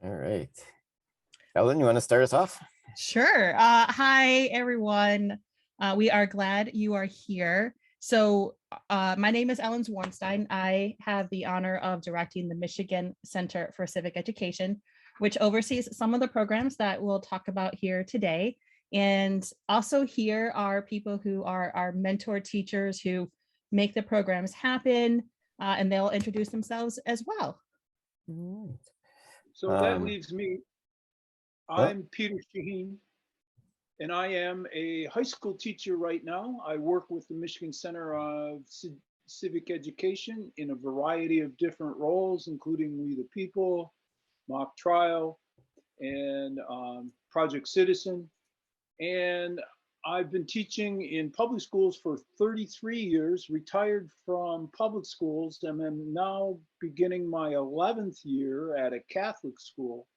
All right. Ellen, you want to start us off? Sure. Hi, everyone. We are glad you are here. So my name is Ellen Zwarnstein. I have the honor of directing the Michigan Center for Civic Education, which oversees some of the programs that we'll talk about here today. And also here are people who are our mentor teachers who make the programs happen, and they'll introduce themselves as well. So that leaves me. I'm Peter Shaheen, and I am a high school teacher right now. I work with the Michigan Center of Civic Education in a variety of different roles, including We the People, Mock Trial, and Project Citizen. And I've been teaching in public schools for 33 years, retired from public schools, and I'm now beginning my 11th year at a Catholic school.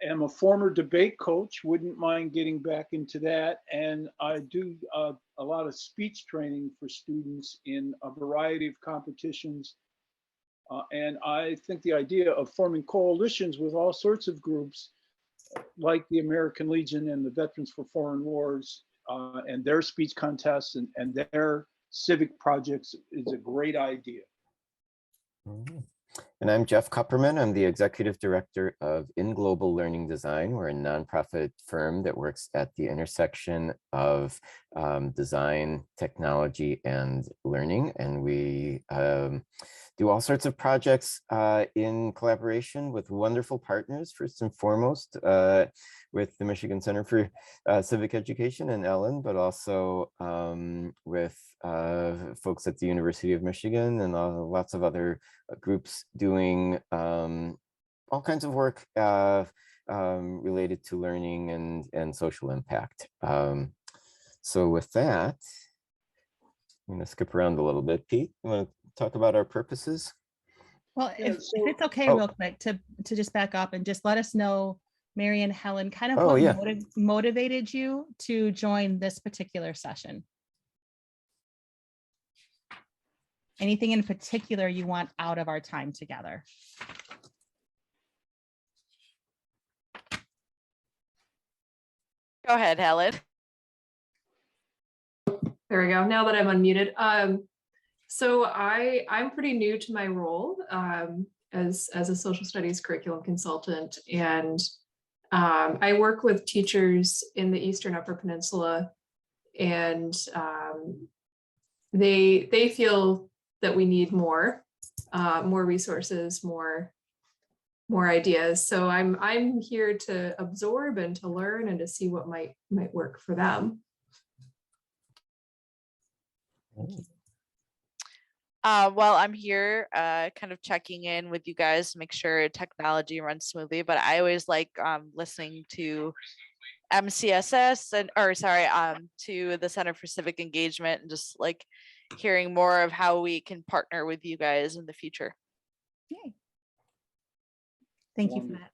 Am a former debate coach, wouldn't mind getting back into that. And I do a lot of speech training for students in a variety of competitions. And I think the idea of forming coalitions with all sorts of groups, like the American Legion and the Veterans for Foreign Wars, and their speech contests and their civic projects is a great idea. And I'm Jeff Kupperman. I'm the Executive Director of In Global Learning Design. We're a nonprofit firm that works at the intersection of design, technology, and learning. And we do all sorts of projects in collaboration with wonderful partners, first and foremost, with the Michigan Center for Civic Education and Ellen, but also with folks at the University of Michigan and lots of other groups doing all kinds of work related to learning and social impact. So with that, I'm going to skip around a little bit. Pete, you want to talk about our purposes? Well, if it's okay, real quick, to just back up and just let us know, Mary and Helen, kind of what motivated you to join this particular session. Anything in particular you want out of our time together? Go ahead, Helen. There we go. Now that I'm unmuted. So I'm pretty new to my role as a social studies curriculum consultant, and I work with teachers in the Eastern Upper Peninsula, and they feel that we need more resources, more ideas. So I'm here to absorb and to learn and to see what might work for them. Well, I'm here kind of checking in with you guys to make sure technology runs smoothly, but I always like listening to MCSS to the Center for Civic Engagement, and just like hearing more of how we can partner with you guys in the future. Yay. Thank you for that.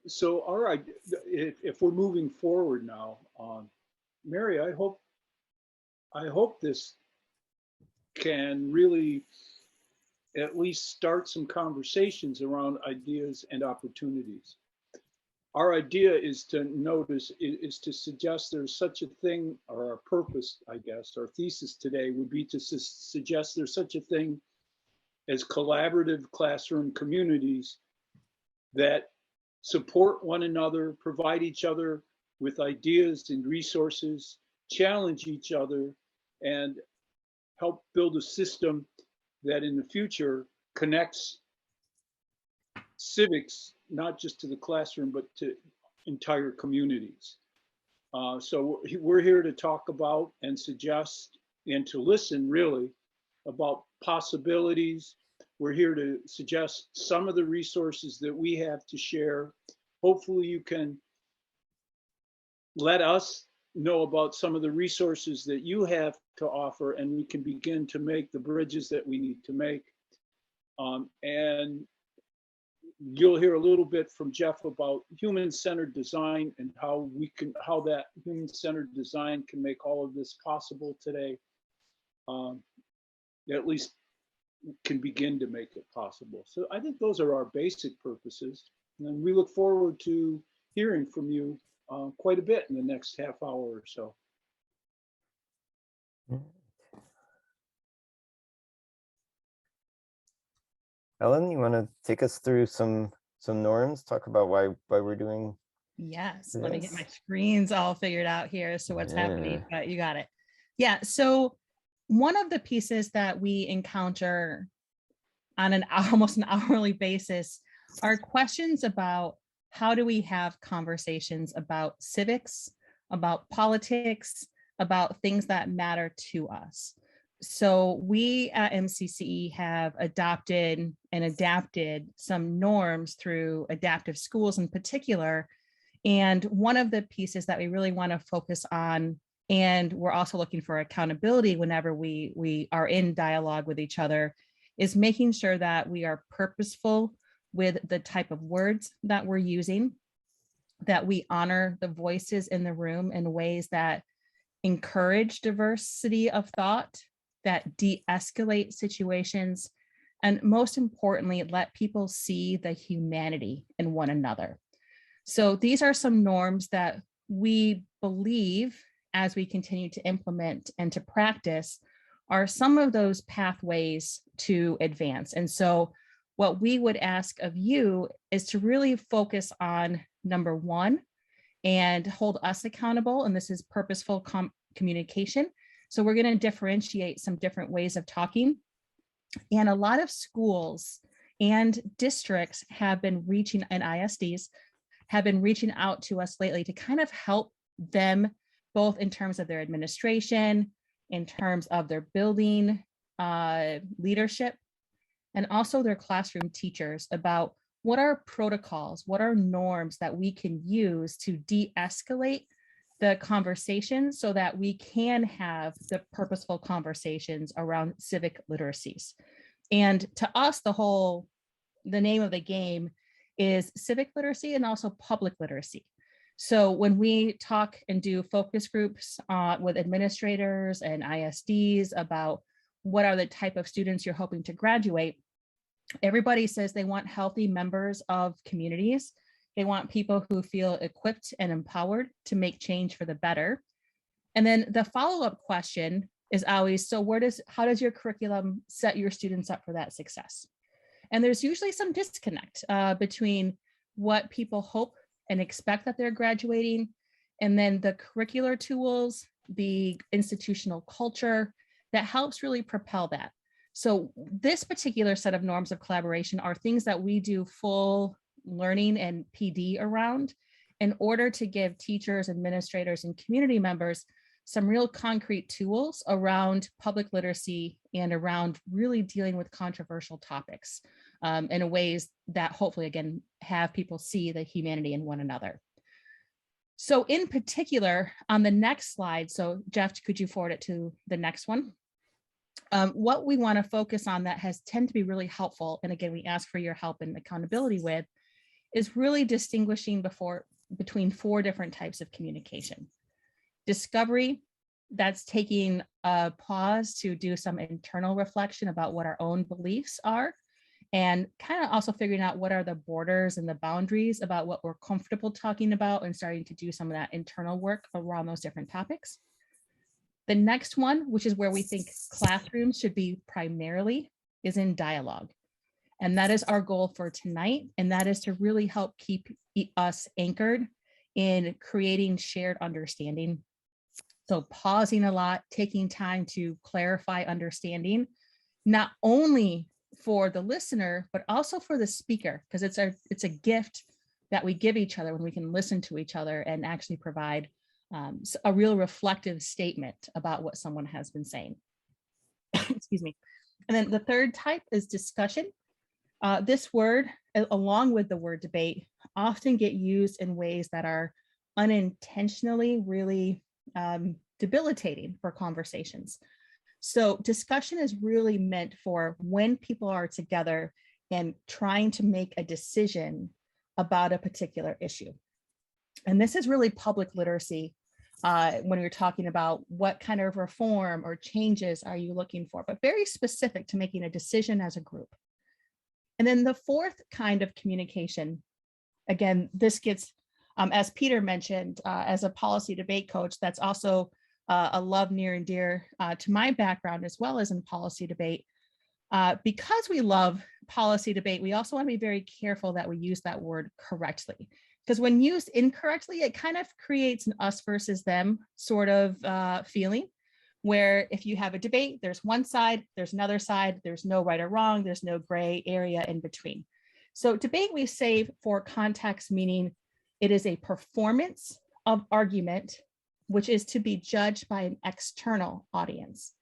So, all right, if we're moving forward now, Mary, I hope this can really at least start some conversations around ideas and opportunities. Our idea is to suggest there's such a thing, or our purpose, I guess, our thesis today would be to suggest there's such a thing as collaborative classroom communities that support one another, provide each other with ideas and resources, challenge each other, and help build a system that in the future connects civics, not just to the classroom, but to entire communities. So we're here to talk about and suggest and to listen really about possibilities. We're here to suggest some of the resources that we have to share. Hopefully you can let us know about some of the resources that you have to offer, and we can begin to make the bridges that we need to make. And you'll hear a little bit from Jeff about human-centered design and how that human-centered design can make all of this possible today. At least can begin to make it possible. So I think those are our basic purposes. And we look forward to hearing from you quite a bit in the next half hour or so. Ellen, you want to take us through some norms, talk about why we're doing Yes, this? let me get my screens all figured out here. So what's happening, Yeah. but you got it. Yeah, so one of the pieces that we encounter on an almost an hourly basis are questions about how do we have conversations about civics, about politics, about things that matter to us. So we at MCCE have adopted and adapted some norms through adaptive schools in particular. And one of the pieces that we really want to focus on, and we're also looking for accountability whenever we are in dialogue with each other, is making sure that we are purposeful with the type of words that we're using, that we honor the voices in the room in ways that encourage diversity of thought, that de-escalate situations, and most importantly, let people see the humanity in one another. So these are some norms that we believe, as we continue to implement and to practice, are some of those pathways to advance. And so what we would ask of you is to really focus on number one and hold us accountable. And this is purposeful communication. So we're going to differentiate some different ways of talking. And a lot of schools and districts have been reaching, and ISDs have been reaching out to us lately to kind of help them, both in terms of their administration, in terms of their building leadership, and also their classroom teachers about what are protocols, what are norms that we can use to de-escalate the conversation so that we can have the purposeful conversations around civic literacies. And to us, the name of the game is civic literacy and also public literacy. So when we talk and do focus groups with administrators and ISDs about what are the type of students you're hoping to graduate, everybody says they want healthy members of communities. They want people who feel equipped and empowered to make change for the better. And then the follow-up question is always, so how does your curriculum set your students up for that success? And there's usually some disconnect between what people hope and expect that they're graduating, and then the curricular tools, the institutional culture that helps really propel that. So this particular set of norms of collaboration are things that we do full learning and PD around in order to give teachers, administrators, and community members some real concrete tools around public literacy and around really dealing with controversial topics in ways that hopefully, again, have people see the humanity in one another. So in particular, on the next slide, so Jeff, could you forward it to the next one? What we want to focus on that has tend to be really helpful, and again, we ask for your help and accountability with, is really distinguishing between four different types of communication. Discovery, that's taking a pause to do some internal reflection about what our own beliefs are, and kind of also figuring out what are the borders and the boundaries about what we're comfortable talking about and starting to do some of that internal work around those different topics. The next one, which is where we think classrooms should be primarily, is in dialogue. And that is our goal for tonight. And that is to really help keep us anchored in creating shared understanding. So pausing a lot, taking time to clarify understanding, not only for the listener, but also for the speaker, because it's a gift that we give each other when we can listen to each other and actually provide a real reflective statement about what someone has been saying. Excuse me. And then the third type is discussion. This word, along with the word debate, often get used in ways that are unintentionally really debilitating for conversations. So discussion is really meant for when people are together and trying to make a decision about a particular issue. And this is really public literacy when you're talking about what kind of reform or changes are you looking for, but very specific to making a decision as a group. And then the fourth kind of communication, again, this gets, as Peter mentioned, as a policy debate coach, that's also a love near and dear to my background as well as in policy debate. Because we love policy debate, we also want to be very careful that we use that word correctly. Because when used incorrectly, it kind of creates an us versus them sort of feeling, where if you have a debate, there's one side, there's another side, there's no right or wrong, there's no gray area in between. So debate we save for context, meaning it is a performance of argument, which is to be judged by an external audience.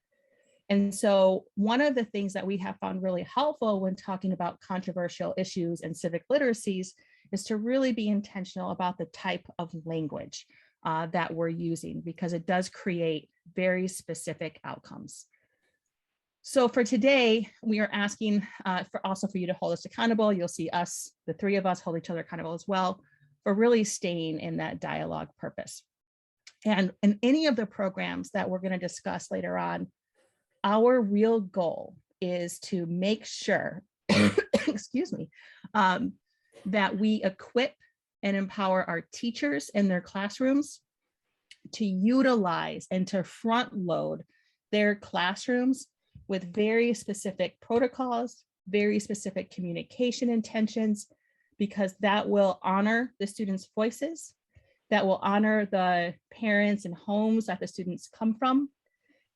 And so one of the things that we have found really helpful when talking about controversial issues and civic literacies is to really be intentional about the type of language that we're using, because it does create very specific outcomes. So for today, we are asking for you to hold us accountable. You'll see us, the three of us, hold each other accountable as well, for really staying in that dialogue purpose. And in any of the programs that we're going to discuss later on, our real goal is to make sure, excuse me, that we equip and empower our teachers in their classrooms to utilize and to front load their classrooms with very specific protocols, very specific communication intentions, because that will honor the students' voices, that will honor the parents and homes that the students come from,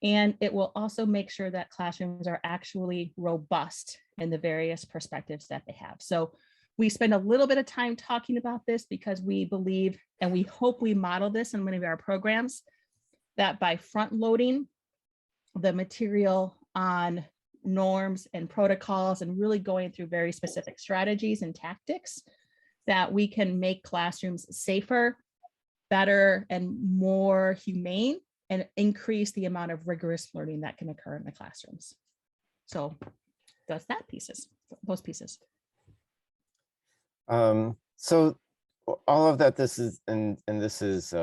and it will also make sure that classrooms are actually robust in the various perspectives that they have. So we spend a little bit of time talking about this because we believe, and we hope we model this in many of our programs, that by front loading the material on norms and protocols and really going through very specific strategies and tactics, that we can make classrooms safer, better, and more humane, and increase the amount of rigorous learning that can occur in the classrooms. So that's those pieces. So all of that, this is, and this is,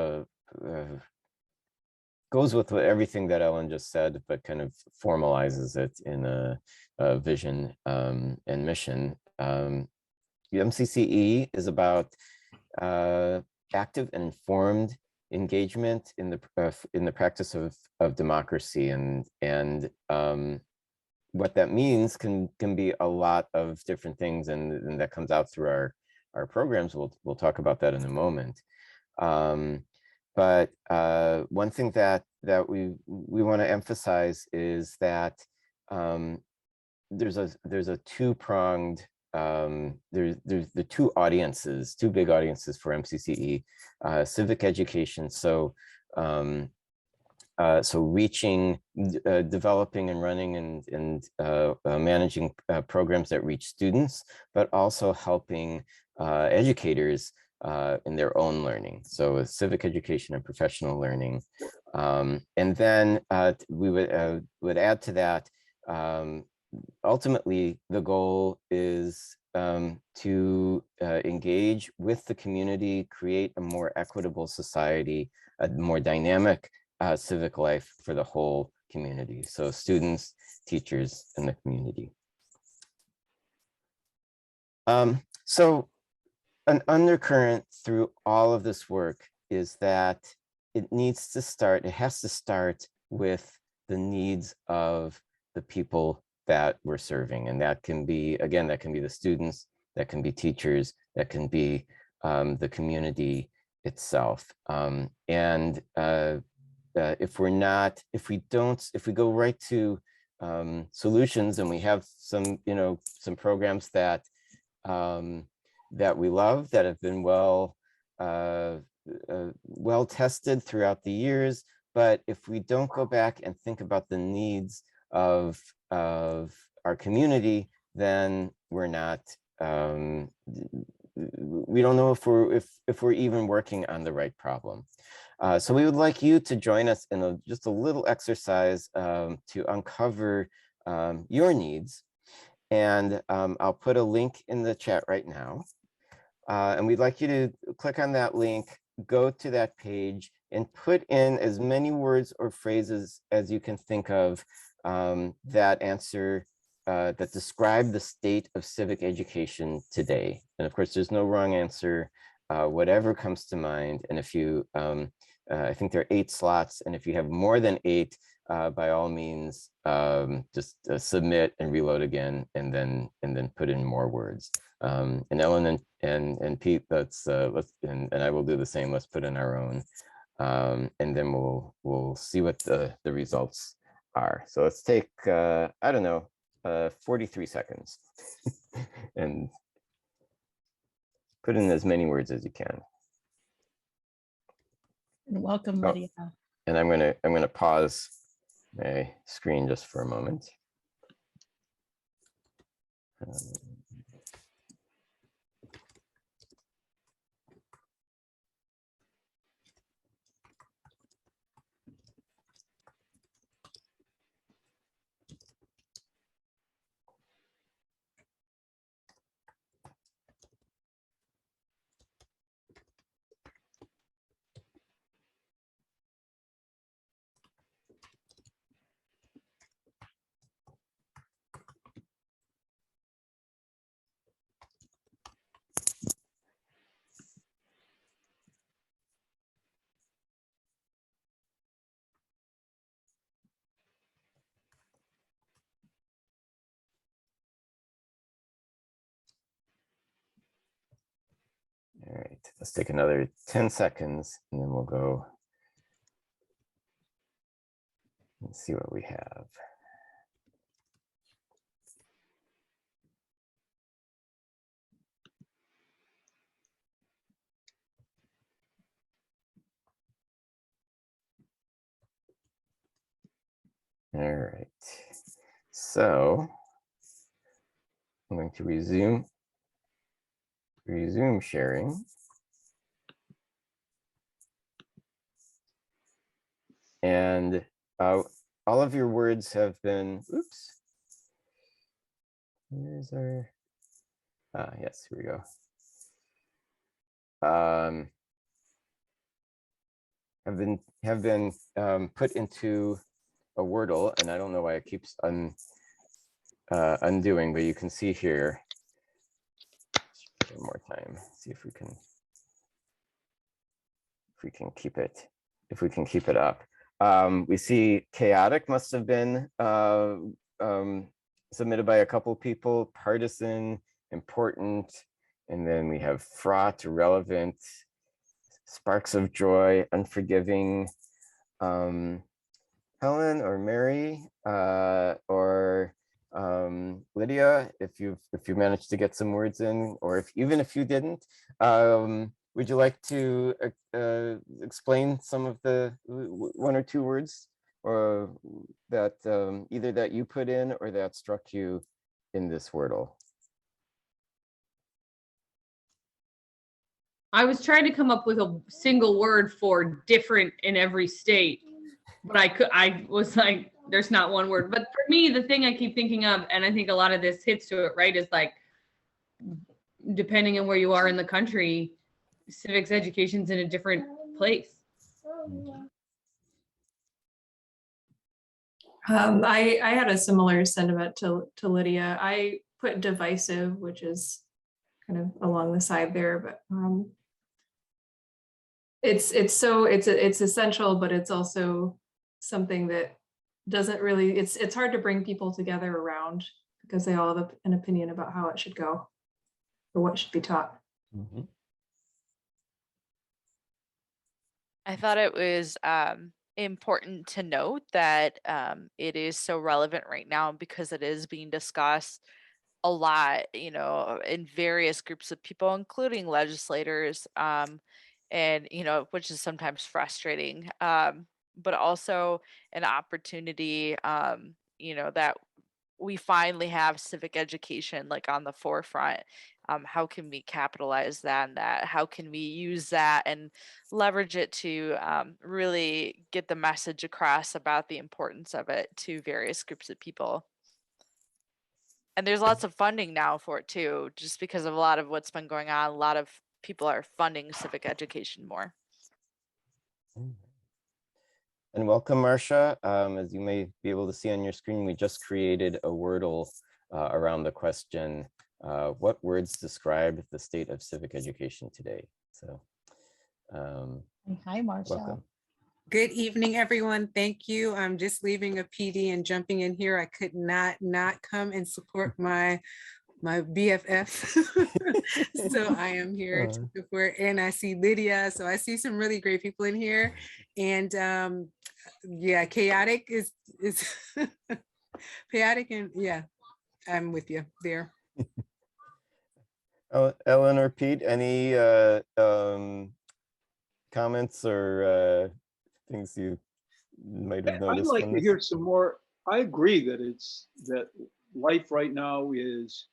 goes with everything that Ellen just said, but kind of formalizes it in a vision and mission. The MCCE is about active and informed engagement in the practice of democracy, and what that means can be a lot of different things, and that comes out through our programs. We'll talk about that in a moment. But one thing that we want to emphasize is that there's a two-pronged, there's the two big audiences for MCCE, civic education. So reaching, developing and running and managing programs that reach students, but also helping educators in their own learning. So civic education and professional learning. And then we would add to that, ultimately, the goal is to engage with the community, create a more equitable society, a more dynamic civic life for the whole community. So students, teachers, and the community. So an undercurrent through all of this work is that it has to start with the needs of the people that we're serving. And that can be, again, that can be the students, that can be teachers, that can be the community itself. If we go right to solutions, and we have some programs that we love, that have been well tested throughout the years, but if we don't go back and think about the needs of our community, then we're not. We don't know if we're even working on the right problem. So we would like you to join us in just a little exercise to uncover your needs. And I'll put a link in the chat right now. And we'd like you to click on that link, go to that page, and put in as many words or phrases as you can think of that answer, that describe the state of civic education today. And of course, there's no wrong answer, whatever comes to mind. And if you, I think there are 8 slots, and if you have more than 8, by all means, just submit and reload again, and then put in more words. And Ellen and Pete, let's and I will do the same. Let's put in our own, and then we'll see what the results are. So let's take I don't know, 43 seconds, and put in as many words as you can. And welcome, Oh, Lydia. and I'm gonna pause my screen just for a moment. All right, let's take another 10 seconds, and then we'll go and see what we have. All right, so I'm going to resume sharing. And all of your words have been, oops. Here's our, yes, here we go. Have been put into a Wordle, and I don't know why it keeps undoing, but you can see here. One more time, see if we can keep it, up. We see chaotic must have been submitted by a couple people, partisan, important, and then we have fraught, relevant, sparks of joy, unforgiving. Helen or Mary or Lydia, if you managed to get some words in, or even if you didn't, would you like to explain some of the 1 or 2 words, or that either that you put in or that struck you in this Wordle? I was trying to come up with a single word for different in every state, but I was like, there's not one word. But for me, the thing I keep thinking of, and I think a lot of this hits to it, right, is like, depending on where you are in the country, civics education's in a different place. I had a similar sentiment to Lydia. I put divisive, which is kind of along the side there, but it's essential, but it's also something that doesn't really, it's hard to bring people together around because they all have an opinion about how it should go or what should be taught. Mm-hmm. I thought it was important to note that it is so relevant right now because it is being discussed a lot, you know, in various groups of people, including legislators, and, you know, which is sometimes frustrating, but also an opportunity, you know, that we finally have civic education like on the forefront. How can we capitalize that and that? How can we use that and leverage it to really get the message across about the importance of it to various groups of people? And there's lots of funding now for it too, just because of a lot of what's been going on. A lot of people are funding civic education more. And welcome, Marcia. As you may be able to see on your screen, we just created a Wordle around the question, what words describe the state of civic education today? So, Hi, Marcia. welcome. Good evening, everyone. Thank you. I'm just leaving a PD and jumping in here. I could not come and support my BFF. So I am here to support, and I see Lydia. So I see some really great people in here. And yeah, chaotic is chaotic, and yeah, I'm with you there. Ellen or Pete, any comments or things you might have I'd noticed? like to hear some more. I agree that life right now is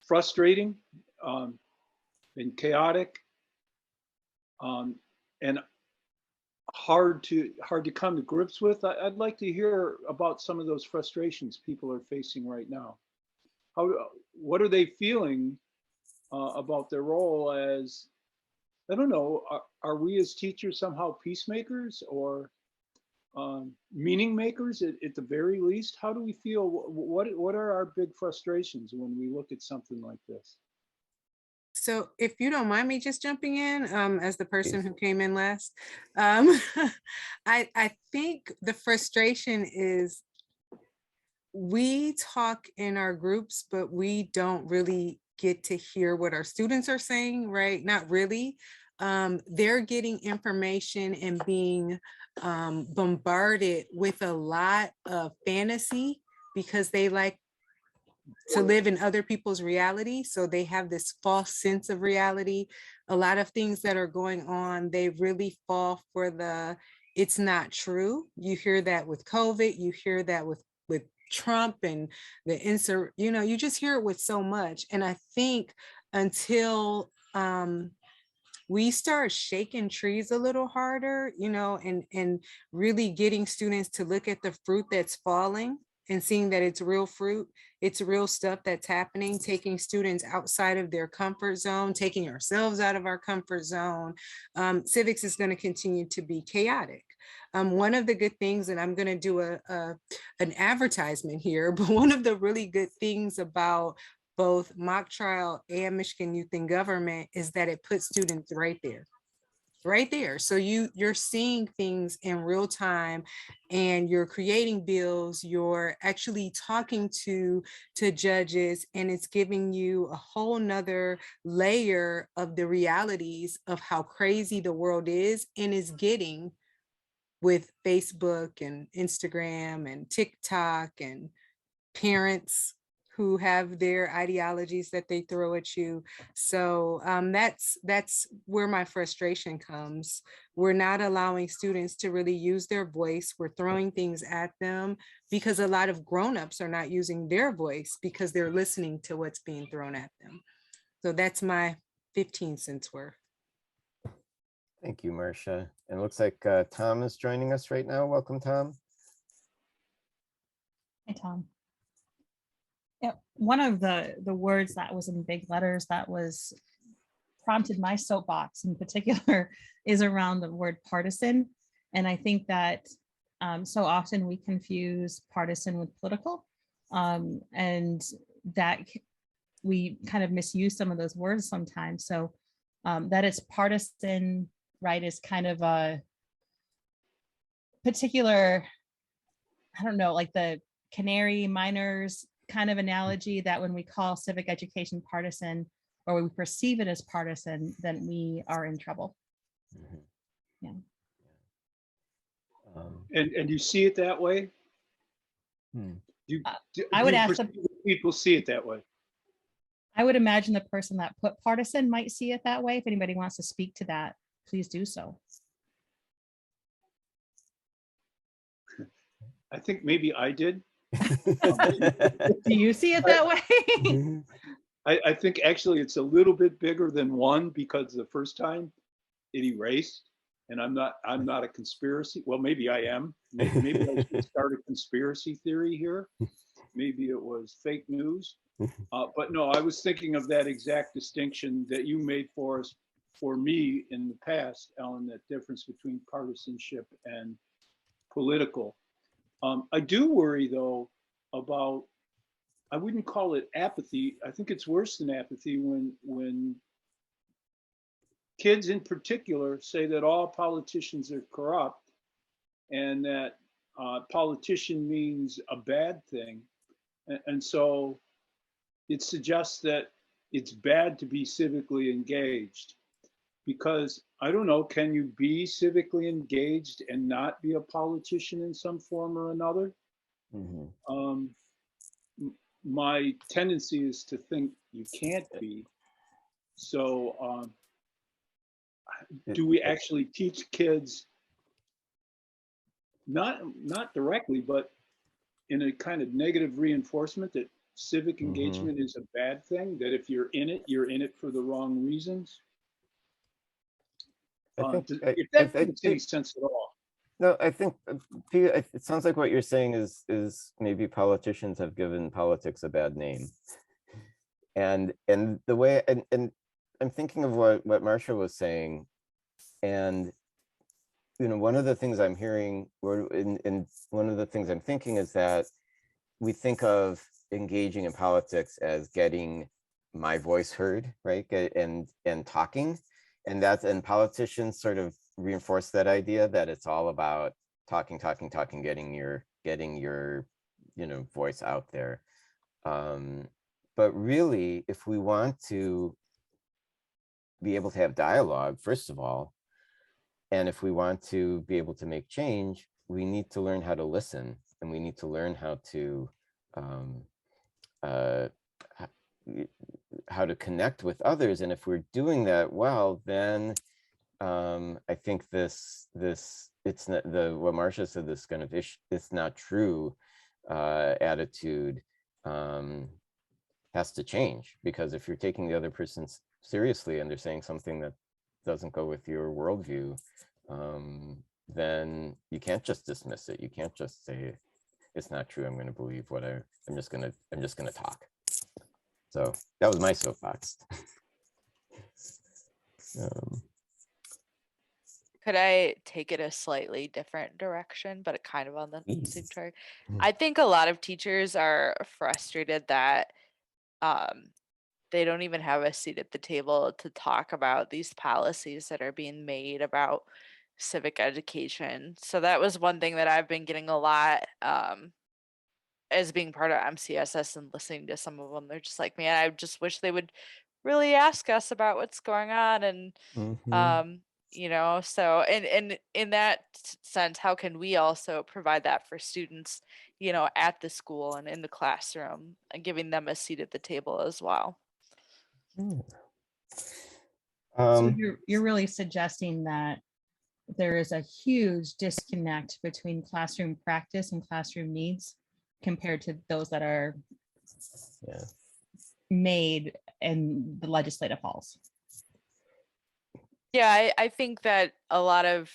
frustrating and chaotic and hard to come to grips with. I'd like to hear about some of those frustrations people are facing right now. What are they feeling about their role as, I don't know, are we as teachers somehow peacemakers or meaning makers at the very least? How do we feel? What are our big frustrations when we look at something like this? So if you don't mind me just jumping in as the person who came in last, I think the frustration is we talk in our groups, but we don't really get to hear what our students are saying, right? Not really. They're getting information and being bombarded with a lot of fantasy because they like to live in other people's reality. So they have this false sense of reality. A lot of things that are going on, they really fall for it's not true. You hear that with COVID, you hear that with Trump and the you just hear it with so much. And I think until we start shaking trees a little harder, and really getting students to look at the fruit that's falling and seeing that it's real fruit, it's real stuff that's happening, taking students outside of their comfort zone, taking ourselves out of our comfort zone. Civics is going to continue to be chaotic. One of the good things, and I'm going to do an advertisement here, but one of the really good things about both mock trial and Michigan Youth in Government is that it puts students right there. So you're seeing things in real time and you're creating bills, you're actually talking to judges, and it's giving you a whole nother layer of the realities of how crazy the world is and is getting with Facebook and Instagram and TikTok and parents who have their ideologies that they throw at you. So that's where my frustration comes. We're not allowing students to really use their voice. We're throwing things at them because a lot of grown-ups are not using their voice because they're listening to what's being thrown at them. So that's my 15 cents worth. Thank you, Marcia. And it looks like Tom is joining us right now. Welcome, Tom. Hi, Tom. Yeah, one of the words that was in big letters that was prompted my soapbox in particular is around the word partisan. And I think that so often we confuse partisan with political, and that we kind of misuse some of those words sometimes. So that it's partisan, right, is kind of a particular, I don't know, like the canary miners kind of analogy, that when we call civic education partisan or we perceive it as partisan, then we are in trouble. Mm-hmm. Yeah. And you see it that way? I would ask people see it that way. I would imagine the person that put partisan might see it that way. If anybody wants to speak to that, please do so. I think maybe I did. Do you see it that way? I think actually it's a little bit bigger than one, because the first time it erased, and I'm not a conspiracy. Well, maybe I am. Maybe I should start a conspiracy theory here. Maybe it was fake news. But no, I was thinking of that exact distinction that you made for us for me in the past, Ellen, that difference between partisanship and political. I do worry though about, I wouldn't call it apathy. I think it's worse than apathy when kids in particular say that all politicians are corrupt and that politician means a bad thing. And so it suggests that it's bad to be civically engaged, because I don't know, can you be civically engaged and not be a politician in some form or another? Mhm. My tendency is to think you can't be. So do we actually teach kids, not directly, but in a kind of negative reinforcement, that civic Mhm. engagement is a bad thing, that if you're in it for the wrong reasons? I think If that makes any sense at all. no, I think it sounds like what you're saying is maybe politicians have given politics a bad name, and the way and I'm thinking of what Marcia was saying, and one of the things I'm hearing, or in one of the things I'm thinking is that we think of engaging in politics as getting my voice heard, right? And talking, and politicians sort of reinforce that idea that it's all about talking, getting your voice out there. But really, if we want to be able to have dialogue, first of all, and if we want to be able to make change, we need to learn how to listen, and we need to learn how to how to connect with others. And if we're doing that well, then I think it's not what Marcia said, this kind of it's not true attitude has to change, because if you're taking the other person seriously and they're saying something that doesn't go with your worldview, then you can't just dismiss it. You can't just say it's not true. I'm going to believe what I'm just going to talk. So that was my soapbox. Could I take it a slightly different direction, but it kind of on the same Please. track? I think a lot of teachers are frustrated that they don't even have a seat at the table to talk about these policies that are being made about civic education. So that was one thing that I've been getting a lot as being part of MCSS and listening to some of them. They're just like, man, I just wish they would really ask us about what's going on. And Mhm. so and in that sense, how can we also provide that for students, at the school and in the classroom, and giving them a seat at the table as well? So you're really suggesting that there is a huge disconnect between classroom practice and classroom needs compared to those that are Yeah. made in the legislative halls. Yeah, I think that a lot of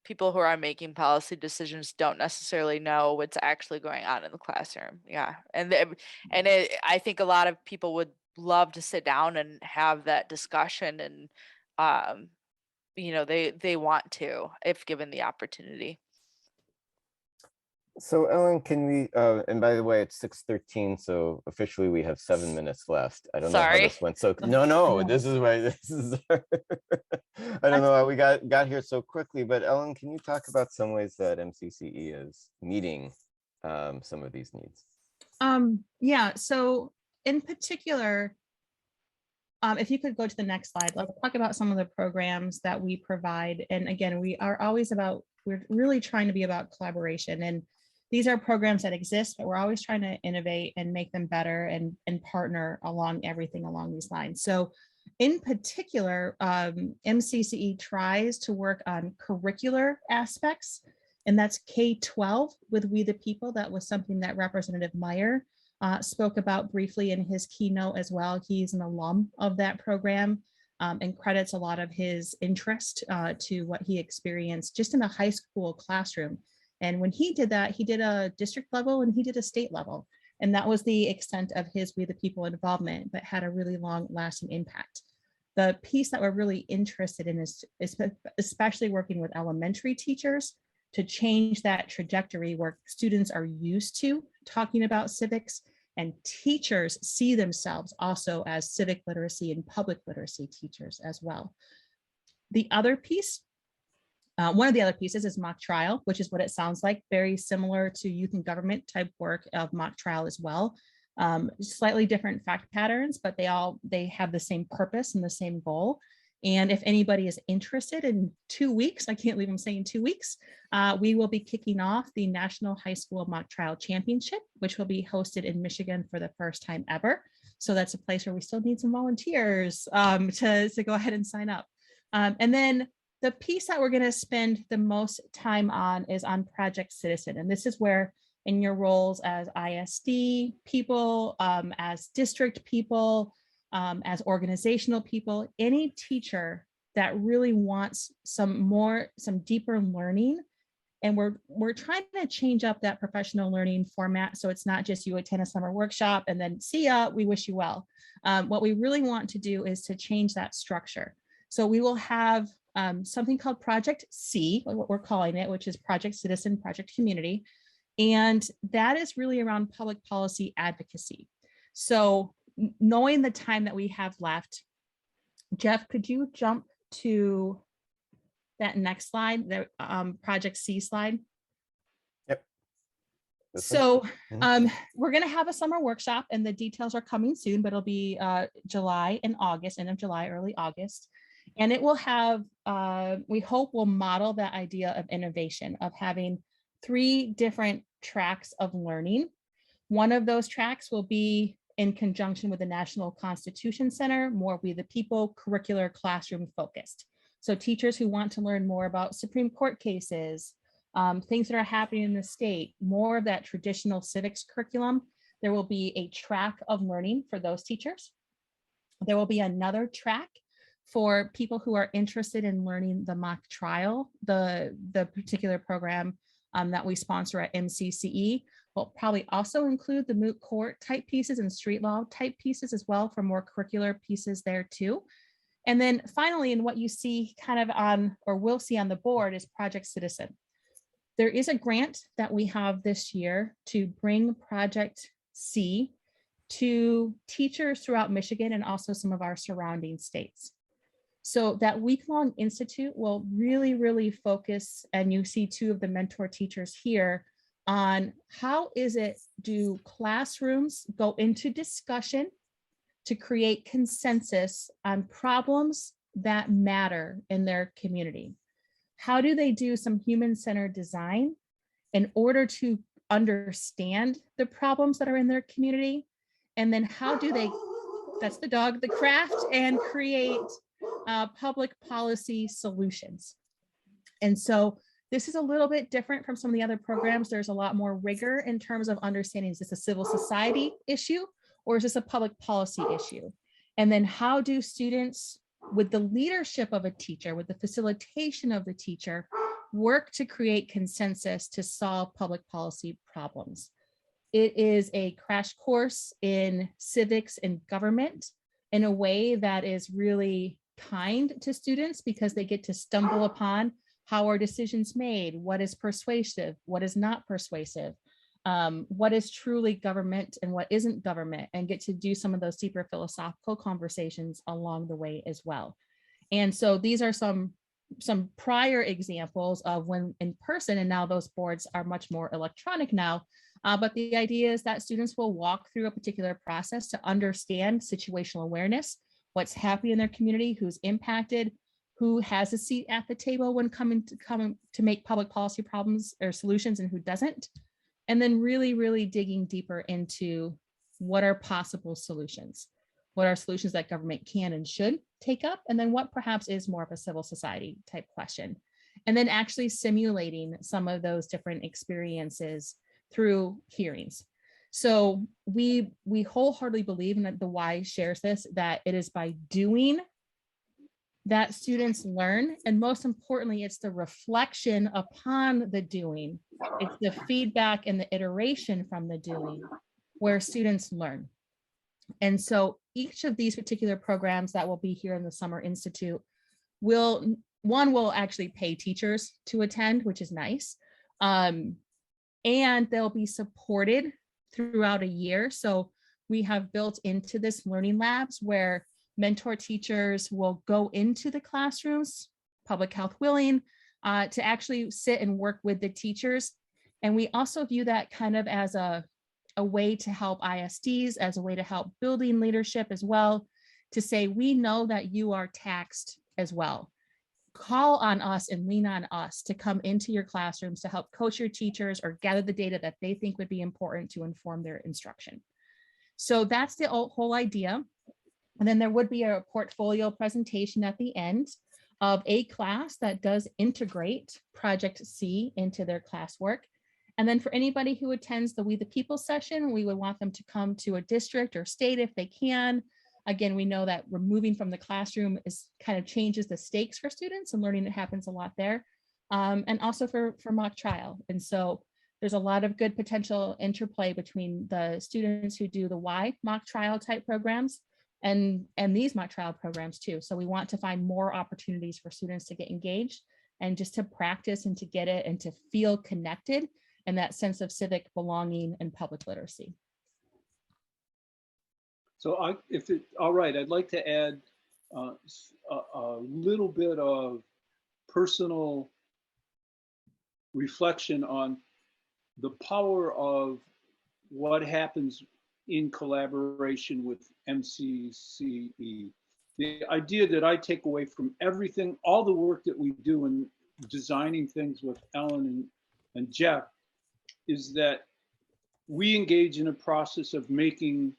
people who are making policy decisions don't necessarily know what's actually going on in the classroom. Yeah, I think a lot of people would love to sit down and have that discussion, and they want to, if given the opportunity. So Ellen, can we, and by the way, it's 6:13, so officially we have 7 minutes left. I don't know how Sorry. this went. So no, this is why this is, I don't know how we got here so quickly, but Ellen, can you talk about some ways that MCCE is meeting some of these needs? Yeah, so in particular, if you could go to the next slide, let's talk about some of the programs that we provide. And again, we're really trying to be about collaboration. And these are programs that exist, but we're always trying to innovate and make them better and partner along everything along these lines. So in particular, MCCE tries to work on curricular aspects, and that's K-12 with We the People. That was something that Representative Meyer spoke about briefly in his keynote as well. He's an alum of that program and credits a lot of his interest to what he experienced just in a high school classroom. And when he did that, he did a district level and he did a state level. And that was the extent of his We the People involvement, but had a really long lasting impact. The piece that we're really interested in is especially working with elementary teachers to change that trajectory where students are used to talking about civics and teachers see themselves also as civic literacy and public literacy teachers as well. The other piece, one of the other pieces is mock trial, which is what it sounds like, very similar to youth and government type work of mock trial as well. Slightly different fact patterns, but they have the same purpose and the same goal. And if anybody is interested, in 2 weeks, I can't believe I'm saying 2 weeks, we will be kicking off the National High School Mock Trial Championship, which will be hosted in Michigan for the first time ever. So that's a place where we still need some volunteers to go ahead and sign up. And then the piece that we're going to spend the most time on is on Project Citizen. And this is where in your roles as ISD people, as district people, as organizational people, any teacher that really wants some deeper learning. And we're trying to change up that professional learning format. So it's not just you attend a summer workshop and then see ya, we wish you well. What we really want to do is to change that structure. So we will have something called Project C, what we're calling it, which is Project Citizen, Project Community. And that is really around public policy advocacy. So knowing the time that we have left, Jeff, could you jump to that next slide, the Project C slide? Yep. So we're going to have a summer workshop and the details are coming soon, but it'll be July and August, end of July, early August. And it will have, we hope will model that idea of innovation, of having 3 different tracks of learning. One of those tracks will be in conjunction with the National Constitution Center, more We the People, curricular classroom focused. So teachers who want to learn more about Supreme Court cases, things that are happening in the state, more of that traditional civics curriculum, there will be a track of learning for those teachers. There will be another track for people who are interested in learning the mock trial, the particular program that we sponsor at MCCE. Will probably also include the moot court type pieces and street law type pieces as well for more curricular pieces there too. And then finally, in what you see kind of on, or will see on the board, is Project Citizen. There is a grant that we have this year to bring Project C to teachers throughout Michigan and also some of our surrounding states. So that week-long institute will really focus, and you see 2 of the mentor teachers here, on how is it do classrooms go into discussion to create consensus on problems that matter in their community. How do they do some human-centered design in order to understand the problems that are in their community? And then how do they, that's the dog, the craft and create public policy solutions? And so this is a little bit different from some of the other programs. There's a lot more rigor in terms of understanding, is this a civil society issue or is this a public policy issue? And then how do students, with the leadership of a teacher, with the facilitation of the teacher, work to create consensus to solve public policy problems? It is a crash course in civics and government in a way that is really kind to students because they get to stumble upon how are decisions made, what is persuasive, what is not persuasive, what is truly government and what isn't government, and get to do some of those deeper philosophical conversations along the way as well. And so these are some prior examples of when in person, and now those boards are much more electronic now. But the idea is that students will walk through a particular process to understand situational awareness, what's happening in their community, who's impacted, who has a seat at the table when coming to make public policy problems or solutions, and who doesn't. And then really digging deeper into what are possible solutions, what are solutions that government can and should take up, and then what perhaps is more of a civil society type question. And then actually simulating some of those different experiences through hearings. So we wholeheartedly believe, and the Y shares this, that it is by doing that students learn, and most importantly, it's the reflection upon the doing. It's the feedback and the iteration from the doing where students learn. And so each of these particular programs that will be here in the Summer Institute will actually pay teachers to attend, which is nice. And they'll be supported throughout a year. So we have built into this learning labs where mentor teachers will go into the classrooms, public health willing, to actually sit and work with the teachers. And we also view that kind of as a way to help ISDs, as a way to help building leadership as well, to say, we know that you are taxed as well. Call on us and lean on us to come into your classrooms to help coach your teachers or gather the data that they think would be important to inform their instruction. So that's the whole idea. And then there would be a portfolio presentation at the end of a class that does integrate Project C into their classwork. And then for anybody who attends the We the People session, we would want them to come to a district or state if they can. Again, we know that removing from the classroom is kind of changes the stakes for students, and learning that happens a lot there. And also for mock trial. And so there's a lot of good potential interplay between the students who do the Y mock trial type programs and these mock trial programs too. So we want to find more opportunities for students to get engaged and just to practice and to get it and to feel connected and that sense of civic belonging and public literacy. So if it's all right, I'd like to add a little bit of personal reflection on the power of what happens in collaboration with MCCE. The idea that I take away from everything, all the work that we do in designing things with Ellen and Jeff, is that we engage in a process of making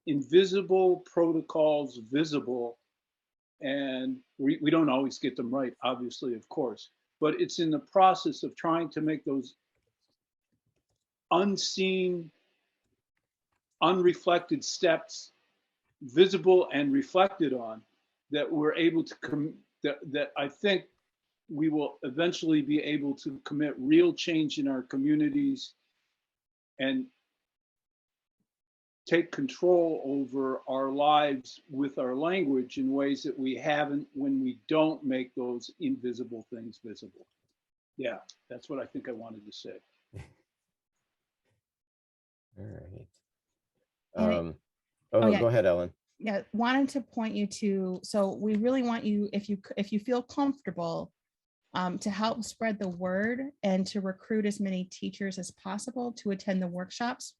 invisible protocols visible. And we don't always get them right, obviously, of course, but it's in the process of trying to make those unseen, unreflected steps visible and reflected on, that we're able to that I think we will eventually be able to commit real change in our communities and take control over our lives with our language in ways that we haven't when we don't make those invisible things visible. Yeah, that's what I think I wanted to say. All right. Yeah. Go ahead, Ellen. Yeah, wanted to point you to, so we really want you, if you feel comfortable, to help spread the word and to recruit as many teachers as possible to attend the workshops.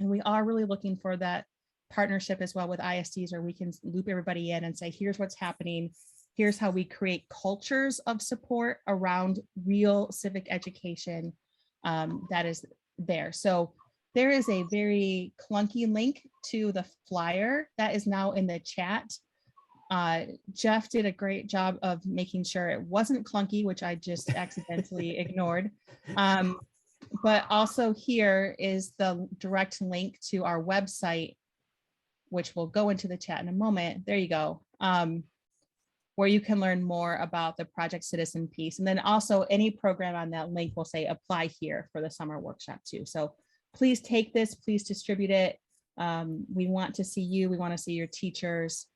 And we are really looking for that partnership as well with ISDs, where we can loop everybody in and say, here's what's happening. Here's how we create cultures of support around real civic education that is there. So there is a very clunky link to the flyer that is now in the chat. Jeff did a great job of making sure it wasn't clunky, which I just accidentally ignored. But also here is the direct link to our website, which will go into the chat in a moment. There you go. Where you can learn more about the Project Citizen piece. And then also any program on that link will say apply here for the summer workshop too. So please take this, please distribute it. We want to see you, we want to see your teachers,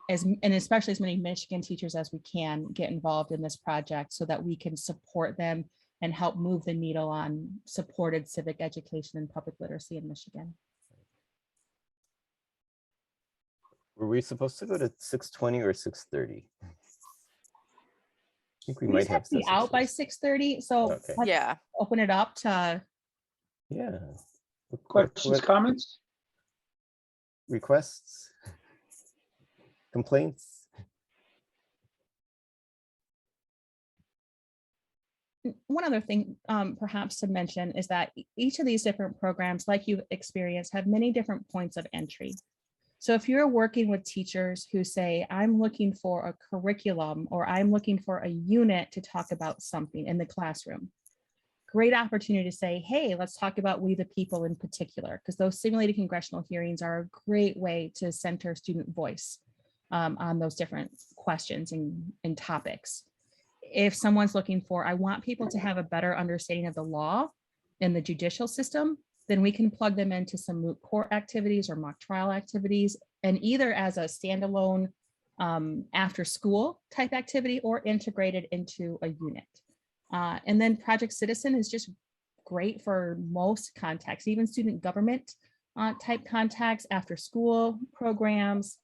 and especially as many Michigan teachers as we can get involved in this project so that we can support them and help move the needle on supported civic education and public literacy in Michigan. Were we supposed to go to 6:20 or 6:30? I think we We might just have have to be out by 6:30, so Okay. let's Yeah. open it up to Yeah. Questions, comments? Requests? Complaints? one other thing perhaps to mention is that each of these different programs, like you've experienced, have many different points of entry. So if you're working with teachers who say, I'm looking for a curriculum or I'm looking for a unit to talk about something in the classroom, great opportunity to say, hey, let's talk about We the People in particular, because those simulated congressional hearings are a great way to center student voice on those different questions and topics. If someone's looking for, I want people to have a better understanding of the law and the judicial system, then we can plug them into some moot court activities or mock trial activities, and either as a standalone after school type activity or integrated into a unit. And then Project Citizen is just great for most contexts, even student government type contacts, after school programs,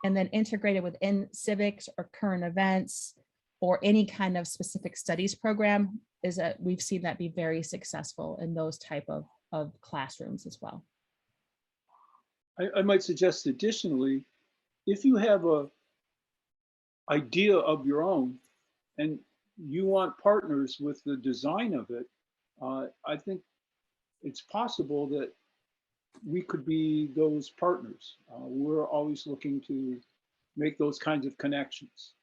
and then integrated within civics or current events or any kind of specific studies program. Is that we've seen that be very successful in those type of classrooms as well. I might suggest additionally, if you have a idea of your own and you want partners with the design of it, I think it's possible that we could be those partners. We're always looking to make those kinds of connections.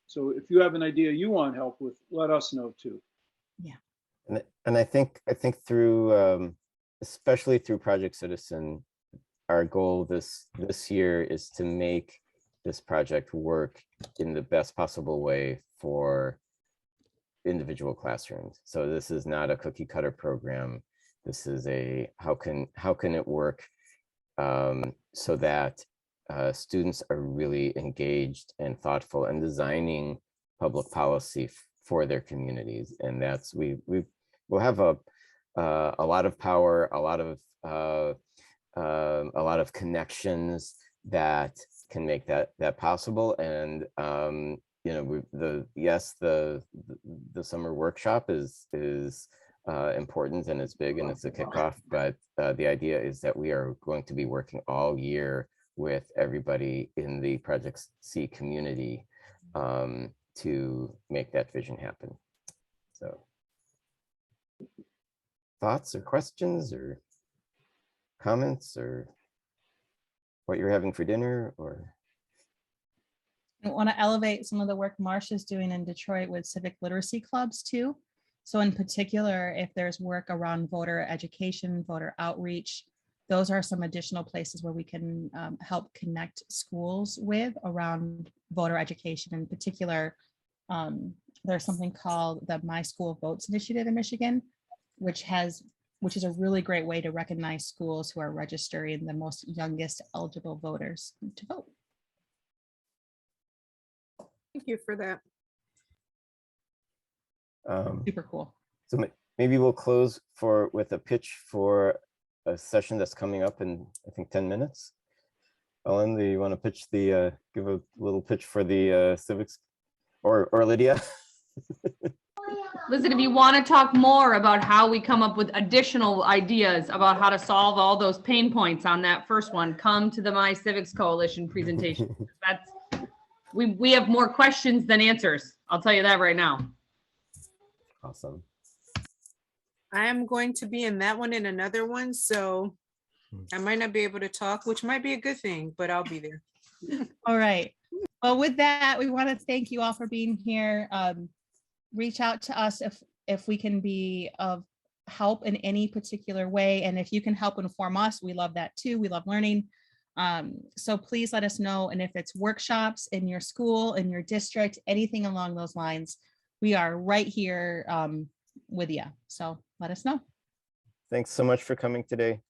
So if you have an idea you want help with, let us know too. Yeah. And I think through, especially through Project Citizen, our goal this year is to make this project work in the best possible way for individual classrooms. So this is not a cookie cutter program. This is a how can it work so that students are really engaged and thoughtful and designing public policy for their communities. And that's we'll have a lot of power, a lot of connections that can make that possible. And you know, the summer workshop is important and it's big and it's a kickoff, but the idea is that we are going to be working all year with everybody in the Project C community to make that vision happen. So thoughts or questions or comments or what you're having for dinner? Or I want to elevate some of the work Marsha's doing in Detroit with civic literacy clubs too. So in particular, if there's work around voter education, voter outreach, those are some additional places where we can help connect schools with around voter education. In particular, there's something called the My School Votes Initiative in Michigan, which is a really great way to recognize schools who are registering the most youngest eligible voters to vote. Thank you for that. Super cool. So maybe we'll close with a pitch for a session that's coming up in, I think, 10 minutes. Ellen, do you want to pitch give a little pitch for the civics, or Lydia? Listen, if you want to talk more about how we come up with additional ideas about how to solve all those pain points on that first one, come to the My Civics Coalition presentation. We have more questions than answers. I'll tell you that right now. Awesome. I am going to be in that one and another one, so I might not be able to talk, which might be a good thing, but I'll be there. All right. Well, with that, we want to thank you all for being here. Reach out to us if we can be of help in any particular way. And if you can help inform us, we love that too. We love learning. So please let us know. And if it's workshops in your school, in your district, anything along those lines, we are right here with you. So let us know. Thanks so much for coming today.